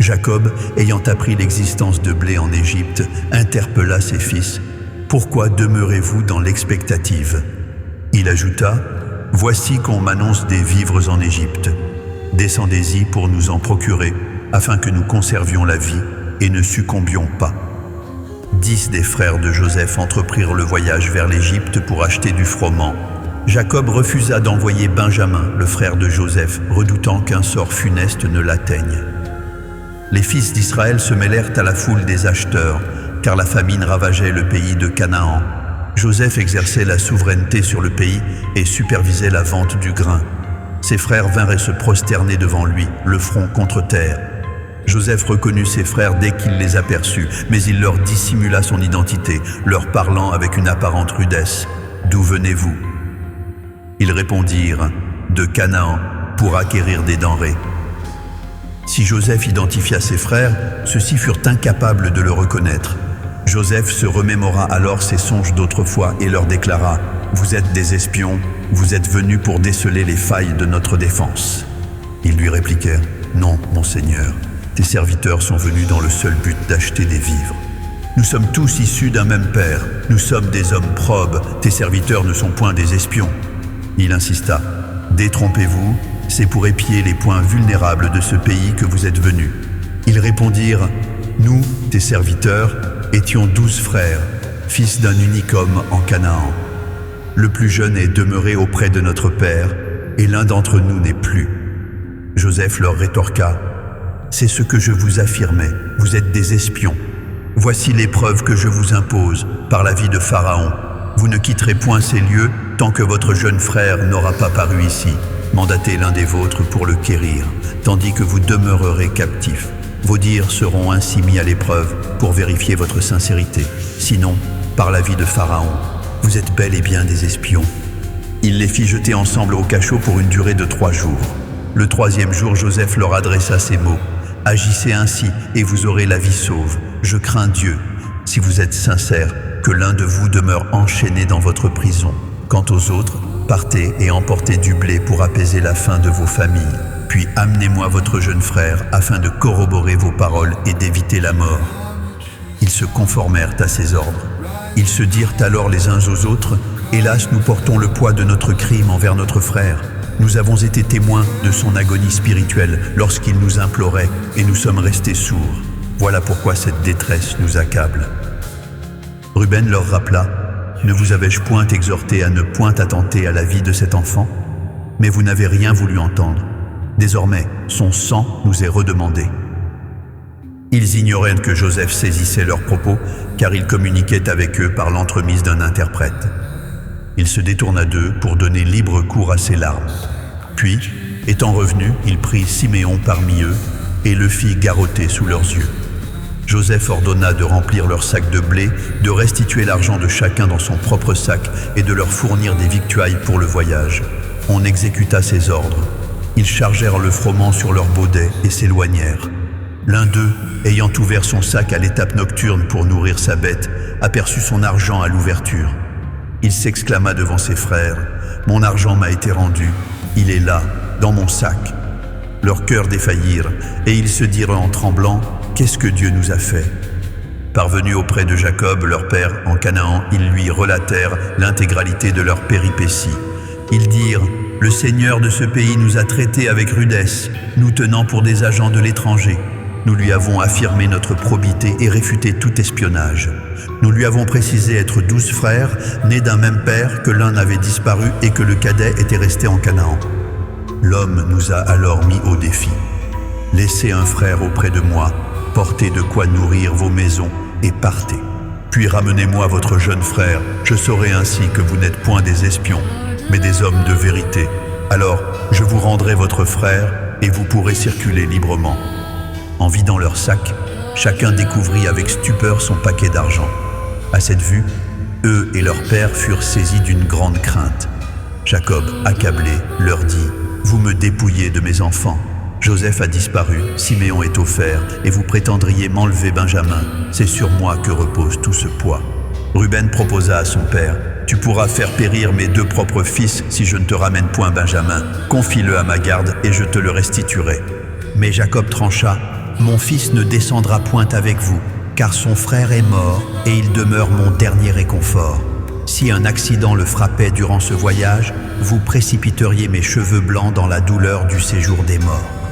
Jacob, ayant appris l'existence de blé en Égypte, interpella ses fils. « Pourquoi demeurez-vous dans l'expectative ?» Il ajouta, « Voici qu'on m'annonce des vivres en Égypte. Descendez-y pour nous en procurer, afin que nous conservions la vie et ne succombions pas. » 10 des frères de Joseph entreprirent le voyage vers l'Égypte pour acheter du froment. Jacob refusa d'envoyer Benjamin, le frère de Joseph, redoutant qu'un sort funeste ne l'atteigne. Les fils d'Israël se mêlèrent à la foule des acheteurs, car la famine ravageait le pays de Canaan. Joseph exerçait la souveraineté sur le pays et supervisait la vente du grain. Ses frères vinrent et se prosterner devant lui, le front contre terre. Joseph reconnut ses frères dès qu'il les aperçut, mais il leur dissimula son identité, leur parlant avec une apparente rudesse. « D'où venez-vous » Ils répondirent « De Canaan, pour acquérir des denrées. » Si Joseph identifia ses frères, ceux-ci furent incapables de le reconnaître. Joseph se remémora alors ses songes d'autrefois et leur déclara « Vous êtes des espions, vous êtes venus pour déceler les failles de notre défense. » Ils lui répliquèrent « Non, mon Seigneur, tes serviteurs sont venus dans le seul but d'acheter des vivres. Nous sommes tous issus d'un même père, nous sommes des hommes probes, tes serviteurs ne sont point des espions. » Il insista « Détrompez-vous, c'est pour épier les points vulnérables de ce pays que vous êtes venus. » Ils répondirent « Nous, tes serviteurs, étions 12 frères, fils d'un unique homme en Canaan. Le plus jeune est demeuré auprès de notre père, et l'un d'entre nous n'est plus. » Joseph leur rétorqua « C'est ce que je vous affirmais, vous êtes des espions. Voici l'épreuve que je vous impose par la vie de Pharaon. Vous ne quitterez point ces lieux tant que votre jeune frère n'aura pas paru ici. Mandatez l'un des vôtres pour le quérir, tandis que vous demeurerez captifs. Vos dires seront ainsi mis à l'épreuve pour vérifier votre sincérité. Sinon, par la vie de Pharaon, vous êtes bel et bien des espions. » Il les fit jeter ensemble au cachot pour une durée de 3 jours. Le 3e jour, Joseph leur adressa ces mots. « Agissez ainsi et vous aurez la vie sauve. Je crains Dieu. Si vous êtes sincères, que l'un de vous demeure enchaîné dans votre prison. Quant aux autres, partez et emportez du blé pour apaiser la faim de vos familles. Puis amenez-moi votre jeune frère afin de corroborer vos paroles et d'éviter la mort. » Ils se conformèrent à ces ordres. Ils se dirent alors les uns aux autres, « Hélas, nous portons le poids de notre crime envers notre frère. Nous avons été témoins de son agonie spirituelle lorsqu'il nous implorait et nous sommes restés sourds. Voilà pourquoi cette détresse nous accable. » Ruben leur rappela, « Ne vous avais-je point exhorté à ne point attenter à la vie de cet enfant? Mais vous n'avez rien voulu entendre. Désormais, son sang nous est redemandé. » Ils ignoraient que Joseph saisissait leurs propos, car il communiquait avec eux par l'entremise d'un interprète. Il se détourna d'eux pour donner libre cours à ses larmes. Puis, étant revenu, il prit Siméon parmi eux et le fit garrotter sous leurs yeux. Joseph ordonna de remplir leurs sacs de blé, de restituer l'argent de chacun dans son propre sac et de leur fournir des victuailles pour le voyage. On exécuta ses ordres. Ils chargèrent le froment sur leurs baudets et s'éloignèrent. L'un d'eux, ayant ouvert son sac à l'étape nocturne pour nourrir sa bête, aperçut son argent à l'ouverture. Il s'exclama devant ses frères, « Mon argent m'a été rendu, il est là, dans mon sac. » Leurs cœurs défaillirent, et ils se dirent en tremblant, « Qu'est-ce que Dieu nous a fait ?» Parvenus auprès de Jacob, leur père, en Canaan, ils lui relatèrent l'intégralité de leurs péripéties. Ils dirent, « Le Seigneur de ce pays nous a traités avec rudesse, nous tenant pour des agents de l'étranger. Nous lui avons affirmé notre probité et réfuté tout espionnage. Nous lui avons précisé être 12 frères, nés d'un même père, que l'un avait disparu et que le cadet était resté en Canaan. L'homme nous a alors mis au défi. Laissez un frère auprès de moi, portez de quoi nourrir vos maisons et partez. Puis ramenez-moi votre jeune frère, je saurai ainsi que vous n'êtes point des espions, mais des hommes de vérité. Alors, je vous rendrai votre frère et vous pourrez circuler librement. » En vidant leur sac, chacun découvrit avec stupeur son paquet d'argent. À cette vue, eux et leur père furent saisis d'une grande crainte. Jacob, accablé, leur dit « Vous me dépouillez de mes enfants. Joseph a disparu, Siméon est offert, et vous prétendriez m'enlever Benjamin. C'est sur moi que repose tout ce poids. » Ruben proposa à son père, « Tu pourras faire périr mes 2 propres fils si je ne te ramène point Benjamin. Confie-le à ma garde et je te le restituerai. » Mais Jacob trancha, « mon fils ne descendra point avec vous, car son frère est mort et il demeure mon dernier réconfort. Si un accident le frappait durant ce voyage, vous précipiteriez mes cheveux blancs dans la douleur du séjour des morts.